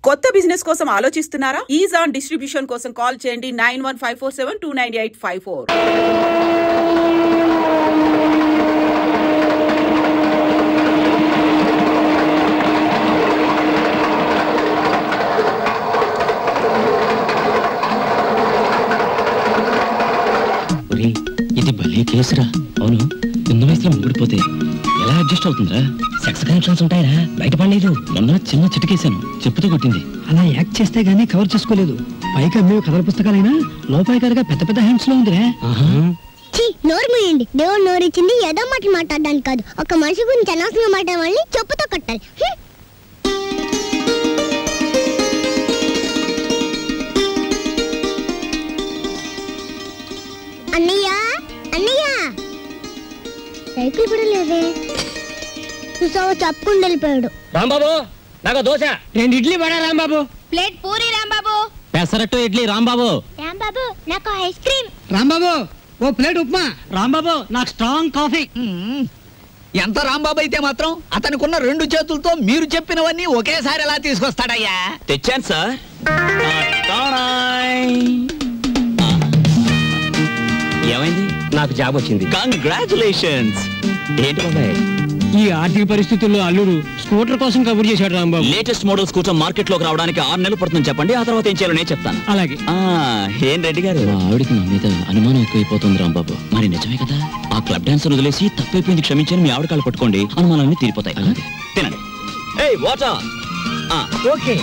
కొత్త బిజినెస్ కోసం ఆలోచిస్తున్నారా? ఈజాన్ డిస్ట్రిబ్యూషన్ కోసం కాల్ చేయండి 9154729854. ఇది భలే కేసురా. అవును, చిన్న వయసులో ముగ్గుడిపోతే ఎలా అడ్జస్ట్ అవుతుందిరా? సెక్స్ కనెక్షన్స్ ఉంటాయరా? బయటపడలేదు. మొన్న చిన్న చిటికేశాను, చెప్పుతో కొట్టింది. అలా యాక్ట్ చేస్తే గానీ కవర్ చేసుకోలేదు. పైగా మేము కథల పుస్తకాలైనా లోపాయికారిగా పెద్ద పెద్ద హ్యాండ్స్ లో ఉందిరా. నోరు మూయండి. దేవుడు నోరు ఇచ్చింది ఏదో మాట మాట్లాడడానికి కాదు. ఒక మనిషి గురించి అనవసరంగా మాట్లాడాలని చెప్పుతో కొట్టాలి. అన్నయ్య అన్నయ్య సైకిల్ కూడా లేదే. చూసావా, చెప్పుకుండా వెళ్ళిపోయాడు. రాంబాబు, నాకు దోశ. 2 ఇడ్లీ పడా రాంబాబు. ప్లేట్ పూరి రాంబాబు. పెసరట్టు ఇడ్లీ రాంబాబు. రాంబాబు, నాకు ఐస్ క్రీమ్. రాంబాబు, ఓ ప్లేట్ ఉప్మా. రాంబాబు, నాకు స్ట్రాంగ్ కాఫీ. ఎంత రాంబాబు అయితే మాత్రం అతనికున్న 2 చేతులతో మీరు చెప్పినవన్నీ ఒకేసారి ఎలా తీసుకొస్తాడయ్యా? తెచ్చాను సార్. ఏమైంది? నాకు జాబ్ వచ్చింది. కంగ్రాచులేషన్స్. ఏంటి బాబాయ్, ఈ ఆర్థిక పరిస్థితుల్లో అల్లుడు స్కూటర్ కోసం కబుర్ చేశాడు Rambabu. Latest model scooter market లోకి రావడానికి 6 నెలలు పడుతుంది చెప్పండి, ఆ తర్వాత ఏం చేయాలో నేను చెప్తాను. అలాగే. ఏం రెడ్డి గారు, ఆవిడికి మా మీద అనుమానం ఎక్కువైపోతుంది రాంబాబు. మరి నిజమే కదా? ఆ క్లబ్ డాన్సర్ వదిలేసి తప్పైపోయింది క్షమించని మీ ఆవిడ కాళ్ళు పట్టుకోండి, అనుమానాలన్నీ తీరిపోతాయి. అలాగే తినండి. వాటర్. ఓకే.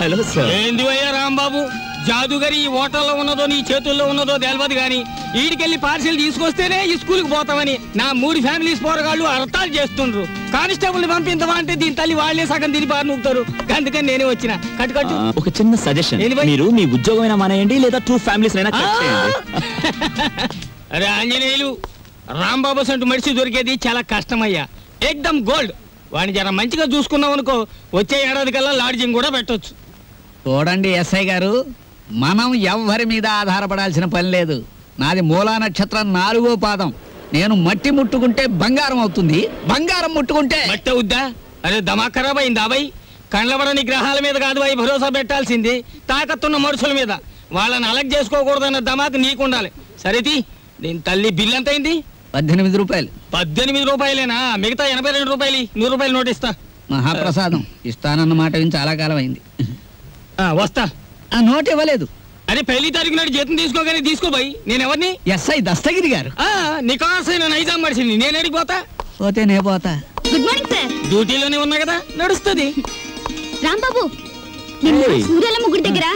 Hello sir. ఏంది అయ్యా రాంబాబు, జాదుగరి ఈ హోటల్లో ఉన్నదో నీ చేతుల్లో ఉన్నదో తెలియదు గాని ఈడికెళ్ళి పార్సిల్ తీసుకొస్తేనే ఈ స్కూల్కి పోతామని నా 3 ఫ్యామిలీస్ పోరగాళ్ళు అర్థాలు చేస్తుండ్రు. కానిస్టేబుల్ పంపించవా అంటే దీని తల్లి వాళ్లే సగం తిని బారి నూపుతారు. అందుకని నేనే వచ్చిన. కట్టు. ఒక చిన్న సజెషన్, మీరు మీ ఉద్యోగమైనా మానేయండి లేదా 2 ఫ్యామిలీస్ అయినా కట్ చేయండి. అరే ఆంజనేయులు, రాంబాబు సంటూ మనిషి దొరికేది చాలా కష్టమయ్యా. ఏకదమ్ గోల్డ్. వాడిని జర మంచిగా చూసుకున్నాం అనుకో, వచ్చే ఏడాది కల్లా లాడ్జింగ్ కూడా పెట్టొచ్చు. చూడండి ఎస్ఐ గారు, మనం ఎవ్వరి మీద ఆధారపడాల్సిన పని లేదు. నాది మూలా నక్షత్రం 4వ పాదం. నేను మట్టి ముట్టుకుంటే బంగారం అవుతుంది, బంగారం ముట్టుకుంటే మట్టి అవుద్దా? అరే దమా ఖరాబ్ అయిందా బాయ్? కండ్లబడని గ్రహాల మీద కాదు బాయ్ భరోసా పెట్టాల్సింది, తాకత్తున్న మనుషుల మీద. వాళ్ళని అలగ్ చేసుకోకూడదన్న దమాకు నీకుండాలి. సరేది, దీని తల్లి బిల్ ఎంత అయింది? 18 రూపాయలు. 18 రూపాయలేనా? మిగతా 82 రూపాయలు. 100 రూపాయలు నోట్ ఇస్తా. మహాప్రసాదం. ఇస్తానన్న మాట విని చాలా కాలం అయింది. వస్తా. ఆ నోట్ ఇవ్వలేదు. అరే పెళ్లి తారీఖు నాడు జీతం తీసుకోగానే తీసుకోబాయి. నేను ఎవరిని? ఎస్ఐ దస్తగిరి గారు. నికాసైన నైజాం మనిషిని. నేను అడిగిపోతా. పోతే నే పోతా. Good morning sir. డ్యూటీలోనే ఉన్నా కదా, నడుస్తుంది. రాంబాబు, సూర్యాలమ్మ గుడి దగ్గర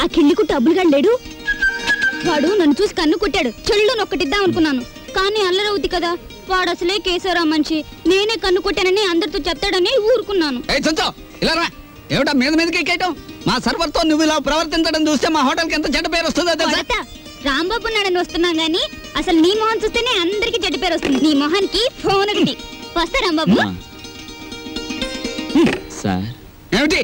ఆ కిళ్ళికు డబ్బులుగా లేడు. వాడు నన్ను చూసి కన్ను కొట్టాడు. చెల్లు నొక్కటిద్దాం అనుకున్నాను, కానీ అల్లరవుద్ది కదా. వాడు అసలే కేశవరా మనిషి. నేనే కన్ను కొట్టానని అందరితో చెప్తాడని ఊరుకున్నాను. ఏమిటా మీద మీదకి ఎక్కేయటం? మా సర్వర్ తో నువ్వు ఇలా ప్రవర్తించడం చూస్తే మా హోటల్ కి ఎంత చెడ్డ పేరు వస్తుందో తెలుసా? రాంబాబు నాడని వస్తున్నాం గానీ అసలు నీ మొహం చూస్తేనే అందరికి చెడ్డ పేరు వస్తుంది. నీ మొహానికి ఫోన్ ఒకటి. వస్తా రాంబాబు. సార్, ఏమిటి?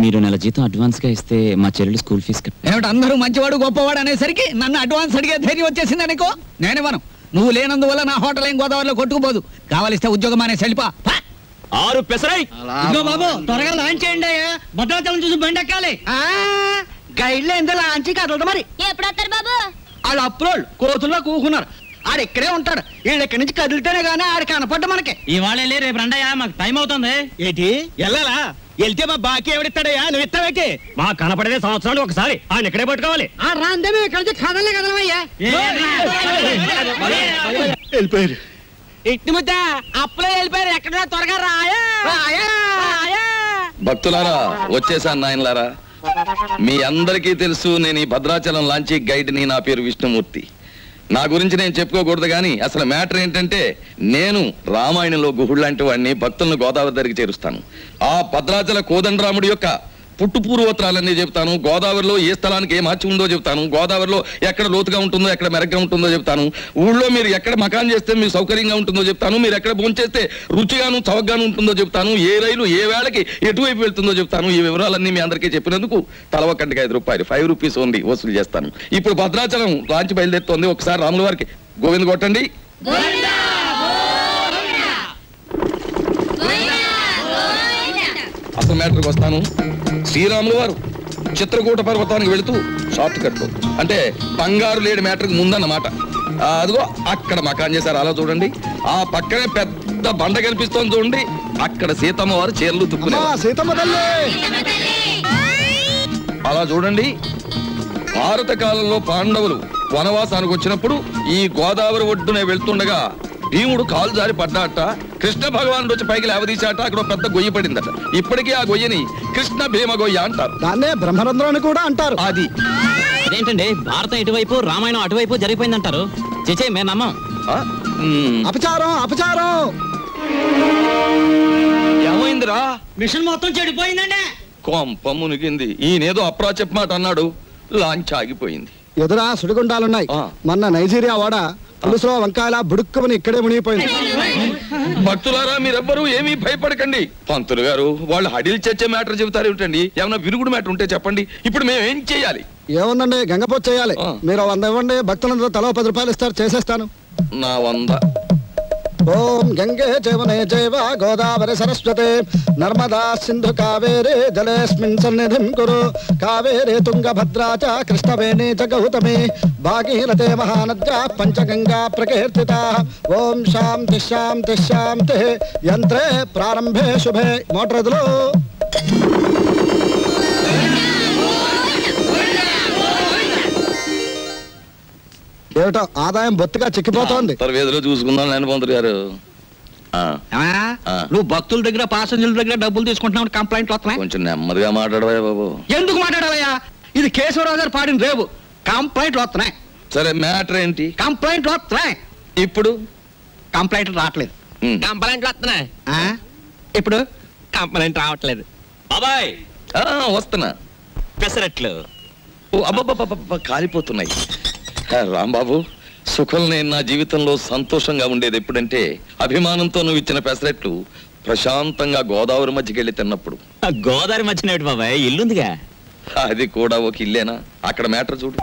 మీరు నెల జీతం అడ్వాన్స్ గా ఇస్తే మా చెల్లెలు స్కూల్ ఫీజు. ఏమిటి అందరూ మంచివాడు గొప్పవాడు అనేసరికి నన్ను అడ్వాన్స్ అడిగే ధైర్యం వచ్చేసింది అనుకో. నేనేమను, నువ్వు లేనందువల్ల నా హోటల్ ఏం గోదావరిలో కొట్టుకుపోదు. కావాలిస్తే ఉద్యోగం అనే సెలిపా. 6 పెసరై. బాబు, త్వరగా లాంచ్ చేయండి. భద్రాచలం చూసి బండి ఎక్కాలి. గైడ్లో ఎంత లాంచ్ కదలదు. మరి ఎప్పుడు వస్తారు బాబు? వాళ్ళు అప్రోళ్ళు కోతుల్లో కూకున్నారు. ఆడు ఇక్కడే ఉంటాడు. వీళ్ళు ఇక్కడి నుంచి కదిలితేనే గానీ ఆడు కనపడ్డ మనకి. ఇవాళ రేపు రండయ్యా, మాకు టైం అవుతుంది. ఏంటి వెళ్ళాలా? వెళ్తే మా బాకీ ఎవడిస్తాడయ్యా? నువ్వు ఇస్తావేంటి? మా కనపడేదే సంవత్సరాలు ఒకసారి. ఆయన ఇక్కడే పట్టుకోవాలి. రాందే మేము ఇక్కడ నుంచి కదలే కదలమయ్యా. వెళ్ళిపోయారు. ఇట్టి ముద్ద అప్పులో వెళ్ళిపోయారు. ఎక్కడ త్వరగా రాయా. భక్తులారా, వచ్చేసాను నాయనలారా. మీ అందరికీ తెలుసు, నేను ఈ భద్రాచలం లాంచీ గైడ్ని. నా పేరు విష్ణుమూర్తి. నా గురించి నేను చెప్పుకోకూడదు కానీ అసలు మ్యాటర్ ఏంటంటే, నేను రామాయణంలో గుహుడు లాంటి వాడిని. భక్తులను గోదావరి దగ్గరికి చేరుస్తాను. ఆ భద్రాచల కోదండరాముడి యొక్క పుట్టు పూర్వోత్తరాలన్నీ చెప్తాను. గోదావరిలో ఏ స్థలానికి ఏ మహత్యం ఉందో చెప్తాను. గోదావరిలో ఎక్కడ లోతుగా ఉంటుందో, ఎక్కడ మెరగ్గా ఉంటుందో చెప్తాను. ఊళ్ళో మీరు ఎక్కడ మకాన్ చేస్తే మీకు సౌకర్యంగా ఉంటుందో చెప్తాను. మీరు ఎక్కడ భోంచేస్తే రుచిగాను చవకగాను ఉంటుందో చెప్తాను. ఏ రైలు ఏ వేళకి ఎటువైపు వెళ్తుందో చెప్తాను. ఈ వివరాలన్నీ మీ అందరికీ చెప్పినందుకు తల ఒక్కటికి 5 రూపాయలు, 5 రూపీస్ ఓన్లీ వసూలు చేస్తాను. ఇప్పుడు భద్రాచలం లాంచ్ బయలుదేరుతోంది. ఒకసారి రాముల వారికి గోవింద కొట్టండి. మ్యాటర్కి వస్తాను. శ్రీరాములు వారు చిత్రకూట పర్వతానికి వెళుతూ షార్ట్ కట్ లో అంటే బంగారు లేడి మ్యాటర్కి ముందన్నమాట. అదిగో అక్కడ మకాన్ చేశారు, అలా చూడండి. ఆ పక్కనే పెద్ద బండ కనిపిస్తోంది చూడండి, అక్కడ సీతమ్మ వారు చీరలు తుక్కునే. అలా చూడండి, భారత కాలంలో పాండవులు వనవాసానికి వచ్చినప్పుడు ఈ గోదావరి ఒడ్డునే వెళ్తుండగా భీముడు కాలు జారి పడ్డాట. కృష్ణ భగవానుడు వచ్చి పైకి లేవదీశాట. అక్కడ పెద్ద గొయ్యి పడిందట. ఇప్పటికీ ఆ గొయ్యని కృష్ణ భీమ గొయ్య అంటారు. దాన్నే బ్రహ్మరంధ్రం అని కూడా అంటారు. అది అదేంటండి, భారతం ఇటువైపు రామాయణం అటువైపు జరిగిపోయిందంటారు. చేచే మేము నమ్మం. అపచారం అపచారం. ఏమైందిరా? మిషన్ మొత్తం చెడిపోయిందండి. కొంప మునిగింది. ఈయనేదో అప్రాచప్ మాట అన్నాడు, లాంచ్ ఆగిపోయింది. ఎదురా సుడిగుండాలున్నాయి. మొన్న నైజీరియా వాడ పులుసులో వంకాయల బుడుక్కుమని ఇక్కడే మునిగిపోయింది. భక్తులారా, మీరెవ్వరూ ఏమీ భయపడకండి. పంతులు గారు వాళ్ళు హడిల్ చచ్చే మ్యాటర్ చెబుతారు ఏమిటండి? ఏమన్నా విరుగుడు మ్యాటర్ ఉంటే చెప్పండి. ఇప్పుడు మేము ఏం చేయాలి? ఏముందండి, గంగపోతు చేయాలి. మీరు 100 ఇవ్వండి, భక్తులందరూ తలో 10 రూపాయలు ఇస్తారు, చేసేస్తాను. నా 100. ఓం గంగే జవనే జైవ గోదావరి సరస్వతే నర్మదా సింధు కావేరే జలేస్మిన్ సన్నిధిం కురు కావేరే తుంగభద్రా చ కృష్ణవేణి చ గౌతమి భాగీరథే మహానద్యా పంచగంగా ప్రకీర్తితాః. ఓం శాంతి శాంతి శాంతి. యంత్రే ప్రారంభే శుభే. మోటార్ ఎదులు. ఏమిటో ఆదాయం బొత్తిగా చిక్కిపోతోంది. వేదిలో చూసుకుందాం నేను పంతులు గారు. నువ్వు భక్తుల దగ్గర పాసెంజర్ల దగ్గర డబ్బులు తీసుకుంటున్నావు, కంప్లైంట్లు వస్తున్నాయి. కొంచెం నెమ్మదిగా మాట్లాడవా బాబు. ఎందుకు మాట్లాడాలయ్యా? ఇది కేశవరావు గారు పాడిన రేవు. కంప్లైంట్లు వస్తున్నాయి. సరే, మ్యాటర్ ఏంటి? కంప్లైంట్లు వస్తున్నాయి. ఇప్పుడు కంప్లైంట్లు రావట్లేదు. కంప్లైంట్లు వస్తున్నాయి. ఇప్పుడు కంప్లైంట్ రావట్లేదు. బాబాయ్ వస్తున్నా. పెసరట్లు. ఓ అబ్బబ్బబ్బ కాలిపోతున్నాయి. రాంబాబు, సుఖం నేను నా జీవితంలో సంతోషంగా ఉండేది ఎప్పుడంటే అభిమానంతో నువ్వు ఇచ్చిన పెసరెట్లు ప్రశాంతంగా గోదావరి మధ్యకి వెళ్ళి తిన్నప్పుడు. గోదావరి మధ్యన బాబాయ్ ఇల్లుందిగా. అది కూడా ఒక ఇల్లేనా? అక్కడ మ్యాటర్ చూడు.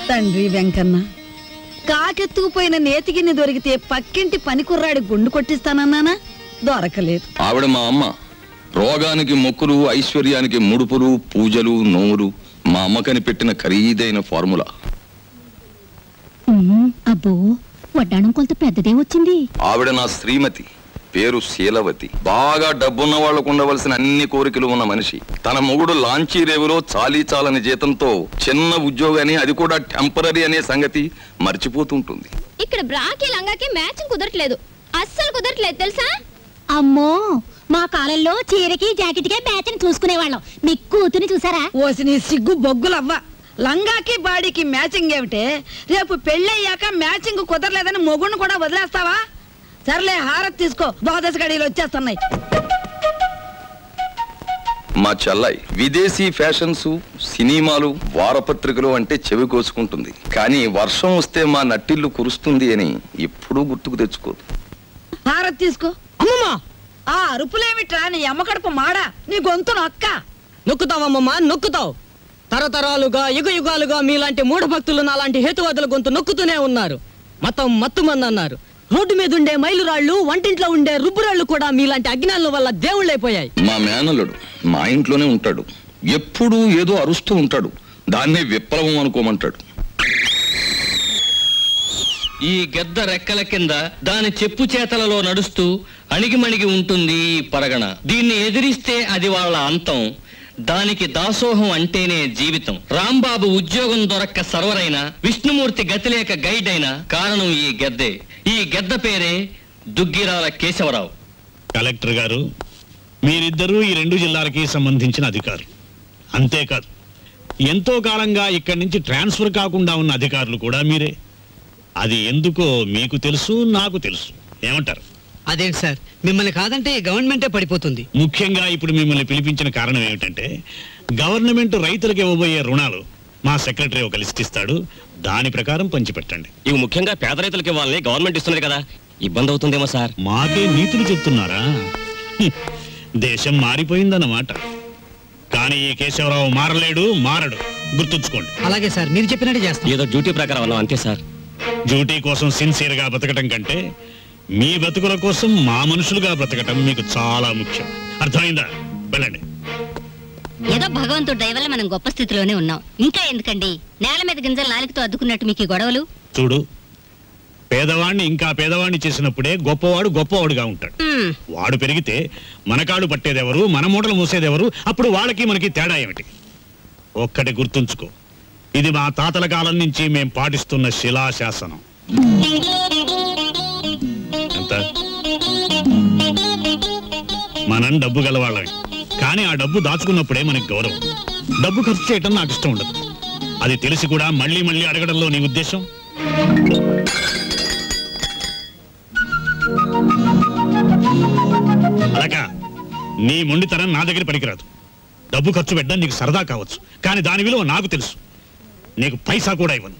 తండ్రి వెంకన్న, కాకెత్తుకుపోయిన నేతిగిన్ని దొరికితే పక్కింటి పనికుర్రాడి గుండు కొట్టిస్తానన్నానా? దొరకలేదు. ఆవిడ మా అమ్మ. రోగానికి మొక్కులు, ఐశ్వర్యానికి ముడుపులు, పూజలు, నోములు మా అమ్మకని పెట్టిన ఖరీదైన ఫార్ములా. అబ్బో, వడ్డాణం కొంత పెద్దదే వచ్చింది. ఆవిడ నా శ్రీమతి, పేరు శీలవతి. బాగా డబ్బున్న వాళ్లకు ఉండవలసిన అన్ని కోరికలు ఉన్న మనిషి. తన మొగుడు లాంచీ రేవులో చాలీ చాలని జీతంతో చిన్న ఉద్యోగాన్ని, అది కూడా టెంపరీ అనే సంగతి మర్చిపోతుంటుంది. ఇక్కడ బ్రాకి లంగాకి మ్యాచింగ్ కుదరట్లేదు, అస్సలు కుదరట్లేదు తెలుసా? అమ్మో, మా కాలంలో చీరకి జాకెట్కే మ్యాచింగ్ చూసుకునేవాళ్ళం. మీ కూతుని చూసారా? ఓసి నీ సిగ్గు బొగ్గులవ్వ. లంగాకి బాడీకి మ్యాచింగ్ ఏమిటే? రేపు పెళ్ళయ్యాక మ్యాచింగ్ కుదరలేదని మొగుడిని కూడా వదిలేస్తావా? సర్లే, హారత్ తీసుకో, ద్వాదశ గడియలు వచ్చేస్తున్నాయి. మా చెల్లాయి విదేశీ ఫ్యాషన్స్, సినిమాలు, వారపత్రికలు అంటే చెవి కోసుకుంటుంది. కానీ వర్షం వస్తే మా నట్టిల్లు కురుస్తుంది అని ఎప్పుడూ గుర్తుకు తెచ్చుకోదు. హారత్ తీసుకో. అమ్మమ్మా, ఆ అరుపులేమిట్రా? నీ అమ్మ కడుపు మాడా, నీ గొంతు నొక్క. నొక్కుతావమ్మమ్మా, నొక్కుతావు. తరతరాలుగా యుగ యుగాలుగా మీలాంటి మూఢ భక్తులు నాలాంటి హేతువాదుల గొంతు నొక్కుతూనే ఉన్నారు. మతం మత్తుమంది అన్నారు. రోడ్డు మీద ఉండే మైలురాళ్లు, వంటింట్లో ఉండే రుబ్బురాళ్లు కూడా మీలాంటి అజ్ఞానుల వల్ల దేవుళ్ళైపోయాయి. మా మేనల్లుడు మా ఇంట్లోనే ఉంటాడు. ఎప్పుడూ ఏదో అరుస్తూ ఉంటాడు. దాన్నే విప్లవం అనుకోమంటాడు. ఈ గెద్ద రెక్కల కింద దాని చెప్పు చేతలలో నడుస్తూ అణిగిమణిగి ఉంటుంది ఈ పరగణ. దీన్ని ఎదిరిస్తే అది వాళ్ళ అంతం. దానికి దాసోహం అంటేనే జీవితం. రాంబాబు ఉద్యోగం దొరక్క సర్వరైన, విష్ణుమూర్తి గతిలేక గైడ్ అయిన కారణం ఈ గెద్దే. ఈ గెద్ద పేరే దుగ్గిరాల కేశవరావు. కలెక్టర్ గారు, మీరిద్దరూ ఈ 2 జిల్లాలకి సంబంధించిన అధికారులు. అంతేకాదు, ఎంతో కాలంగా ఇక్కడి నుంచి ట్రాన్స్ఫర్ కాకుండా ఉన్న అధికారులు కూడా మీరే. అది ఎందుకో మీకు తెలుసు, నాకు తెలుసు. ఏమంటారు? అదేంటి సార్, మిమ్మల్ని కాదంటే గవర్నమెంటే పడిపోతుంది. ముఖ్యంగా ఇప్పుడు మిమ్మల్ని పిలిపించిన కారణం ఏమిటంటే, గవర్నమెంట్ రైతులకు ఇవ్వబోయే రుణాలు మా సెక్రటరీ ఒక లిస్ట్ ఇస్తాడు. దాని ప్రకారం పంచిపెట్టండి. ఇవి ముఖ్యంగా పేద రైతులకి వాళ్ళని గవర్నమెంట్ ఇస్తున్నది కదా, ఇబ్బంది అవుతుందేమో సార్. మాకే నీతులు చెప్తున్నారా? దేశం మారిపోయిందన్నమాట. కానీ ఈ కేశవరావు మారలేడు, మారడు. గుర్తుంచుకోండి. అలాగే సార్, మీరు చెప్పినట్టు చేస్తాం. ఏదో డ్యూటీ ప్రకారం అన్నాం అంతే సార్. డ్యూటీ కోసం సిన్సియర్ గా బతకటం కంటే మీ బ్రతుకుల కోసం మా మనుషులుగా బ్రతకటం మీకు చాలా ముఖ్యం. అర్థమైందా? వెళ్ళండి. ఏదో భగవంతుడి దయ వల్ల మనం గొప్ప స్థితిలోనే ఉన్నాం. ఇంకా ఎందుకండి నేల మీద గింజలు నాలుగుతో అద్దుకున్నట్టు మీకు ఈ గొడవలు? చూడు, పేదవాణ్ణి ఇంకా పేదవాణ్ణి చేసినప్పుడే గొప్పవాడు గొప్పవాడుగా ఉంటాడు. వాడు పెరిగితే మనకాడు పట్టేదెవరు, మన మూటలు మూసేదెవరు? అప్పుడు వాళ్ళకి మనకి తేడా ఏమిటి? ఒక్కటి గుర్తుంచుకో, ఇది మా తాతల కాలం నుంచి మేం పాటిస్తున్న శిలాశాసనం. ఎంత? మనం డబ్బు గలవాళ్ళమే, కానీ ఆ డబ్బు దాచుకున్నప్పుడే మనకి గౌరవం. డబ్బు ఖర్చు చేయటం నాకు ఇష్టం ఉండదు. అది తెలిసి కూడా మళ్ళీ మళ్ళీ అడగడంలో నీ ఉద్దేశం? అలాగా నీ మొండితనం నా దగ్గర పనికిరాదు. డబ్బు ఖర్చు పెట్టడం నీకు సరదా కావచ్చు, కానీ దాని విలువ నాకు తెలుసు. నీకు పైసా కూడా ఇవ్వను.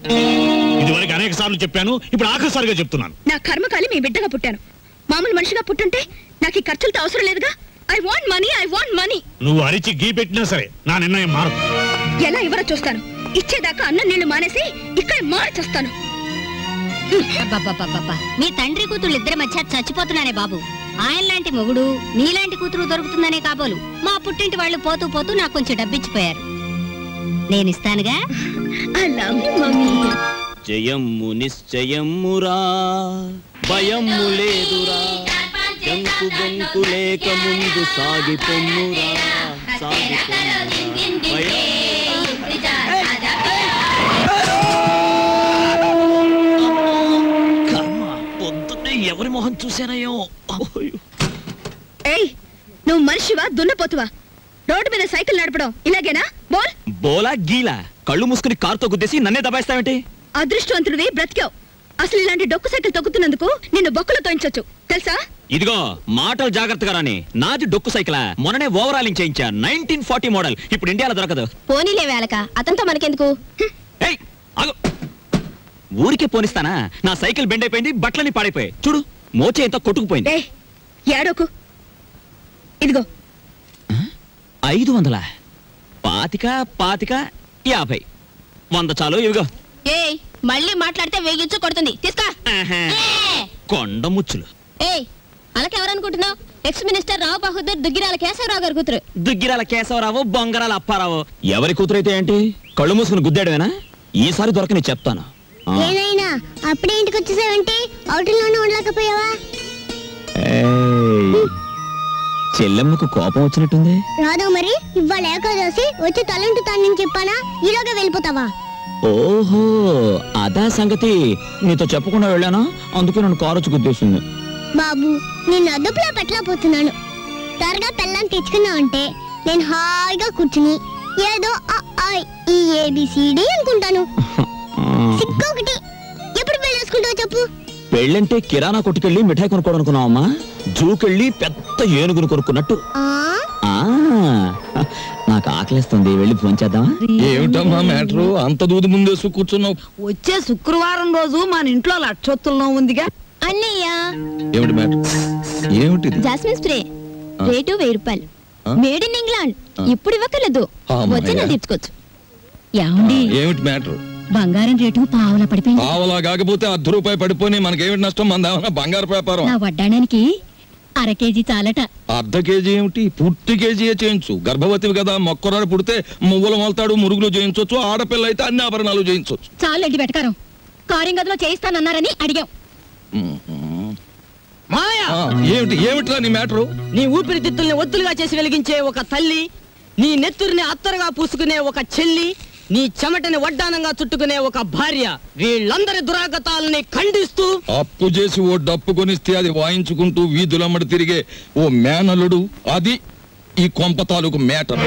ఇదివరకు అనేక సార్లు చెప్పాను, ఇప్పుడు ఆఖరిసారిగా చెప్తున్నాను. నా కర్మకాలి మీ బిడ్డగా పుట్టాను. మామూలు మనిషిగా పుట్టుంటే నాకు ఈ ఖర్చులతో అవసరం లేదుగా. I want money, I want money. నువ్వు అరిచి గీ పెట్టినా సరే నా నిర్ణయం మారదు. ఎలా ఇవ్వరో చూస్తాను. ఇచ్చేదాకా అన్నం నీళ్లు మానేసి ఇక్కడ మార్చేస్తాను. మీ తండ్రి కూతురు ఇద్దరి మధ్య చచ్చిపోతున్నానే బాబు. ఆయన లాంటి మొగుడు నీలాంటి కూతురు దొరుకుతుందనే కాబోలు మా పుట్టింటి వాళ్ళు పోతూ పోతూ నాకు కొంచెం డబ్బిచ్చిపోయారు. నేను ఇస్తానుగా. జయమ్ము నిశ్చయమ్మురా, భయమ్ము లేదురా, జంకు బొంకు లేక ముందు సాగిపొమ్మురా, పొద్దున్నే ఎవరి మొహం చూసానయ్యో. ఏయ్, నువ్వు మనిషివా దున్నపోతువా? రోడ్డు మీద సైకిల్ నడపడం ఇలాగేనా? బోల్. బోలా గీలా కళ్ళు మూసుకుని కారుతో గుద్దేసి నన్నే దబాయిస్తావేంటి? అదృష్టవంతుడివి, బ్రతికావు. అసలు ఇలాంటి డొక్కు సైకిల్ తొక్కుతున్నందుకు నిన్ను బొక్కలు తోయించొచ్చు తెలుసా? ఇదిగో మాటలు జాగ్రత్తగా రాని. నాది డొక్కు సైకిలా, మొన్ననే ఓవరాలింగ్ చేయించా. 1940 మోడల్. ఇప్పుడు ఇండియాలో దొరకదు. పోనీలే వేళక, అతనితో మనకెందుకు? ఊరికే పోనిస్తానా? నా సైకిల్ బెండ్ అయిపోయింది, బట్టలని పాడైపోయాయి. చూడు, మోచే ఎంత కొట్టుకుపోయింది. ఏడోకు. ఇదిగో 500, 25, 50, 100 చాలు. ఇవిగో. ఏయ్, మళ్ళీ మాట్లాడితే వేగించు కొడుతుంది. తీసుకో. కొండ ముచ్చులు. ఏయ్, అలాకెవరనుకుంటున్నావు? ఎక్స్ మినిస్టర్ రావు బహదూర్ దుగ్గిరాల కేశవరావు గారి కూతురు. దుగ్గిరాల కేశవరావు, బొంగరాల అప్పారావు. ఎవరి కూతురైతే ఏంటి? కళ్ళు మూసుకుని గుద్దాడువేనా? ఈసారి దొరకని చెప్తాను. ఏనైనా అప్పుడే ఇంటికి వచ్చేసావంటే అవుటిలోనే ఉండలేకపోయావా? చెల్లెమ్మకు కోపం వచ్చినట్టుంది. రాదు మరి, ఇవాళ ఏకాదశి వచ్చి తలంటుతానని చెప్పానా? ఈలోగా వెళ్ళిపోతావా? ఓహో, అదా సంగతి. నీతో చెప్పకుండా వెళ్ళానా, అందుకే నన్ను కారొచ్చి గుద్దేసింది. బాబు, నేను అదుపులో పెట్టలేకపోతున్నాను. త్వరగా పెళ్ళాన్ని తెచ్చుకున్నా అంటే నేను హాయిగా కూర్చుని ఏదో ఈ ABCD అనుకుంటాను. సిక్కొకటి. ఎప్పుడు పెళ్ళేసుకుంటావు చెప్పు? పెళ్ళంటే కిరాణా కొట్టుకెళ్ళి మిఠాయి కొనుక్కోవడం అనుకున్నావమ్మా? జూకెళ్ళి పెద్ద ఏనుగును కొనుక్కున్నట్టు. నాకు ఆకలిస్తుంది, వెళ్ళి ఫోన్ చేద్దామా? ఏమిటమ్మా మ్యాటరు? అంత దూది ముందేసు కూర్చున్నావు. వచ్చే శుక్రవారం రోజు మన ఇంట్లో లక్షొత్తుల్లో ఉందిగా. అన్నయ్య, ఏమిటి మ్యాటర్? ఏమిటిది? జాస్మిన్ స్ప్రే రేటు 1000 రూపాయలు. Made in England. ఇప్పుడు ఇవ్వకలేదు, వచ్చి తీర్చుకోవచ్చు. ఏమిటి మ్యాటర్? బంగారం రేటు పావలా పడిపోయింది. పావలా కాకపోతే 10 రూపాయలు పడిపోయి మనకేమిటి నష్టం? మన బంగారు వ్యాపారం. నా వడ్డాడానికి అర కేజీ చాలట. అర్ధ కేజీ ఏమిటి? పూర్తి కేజీయే చేయించు. గర్భవతివి కదా, మొక్కరాడు పుడితే మువ్వలు మొలతాడు, మురుగులు చేయించవచ్చు. ఆడపిల్ల అయితే అన్ని ఆభరణాలు చేయించవచ్చు. చాలండి వెటకారం. కార్యంగదిలో చేయిస్తానన్నారని అడిగాం. ఏమిట్రా నీ మ్యాటరు? నీ ఊపిరితిత్తుల్ని ఒత్తులుగా చేసి వెలిగించే ఒక తల్లి, నీ నెత్తురిని అత్తరుగా పూసుకునే ఒక చెల్లి, నీ చెమటని వడ్డానంగా చుట్టుకునే ఒక భార్య, వీళ్ళందరి దురాగతాలని ఖండిస్తూ అప్పు చేసి ఓ డప్పు కొనిస్తే అది వాయించుకుంటూ వీధులమ్మడి తిరిగే ఓ మేనలుడు, అది ఈ కొంప తాలూకు మేటర్.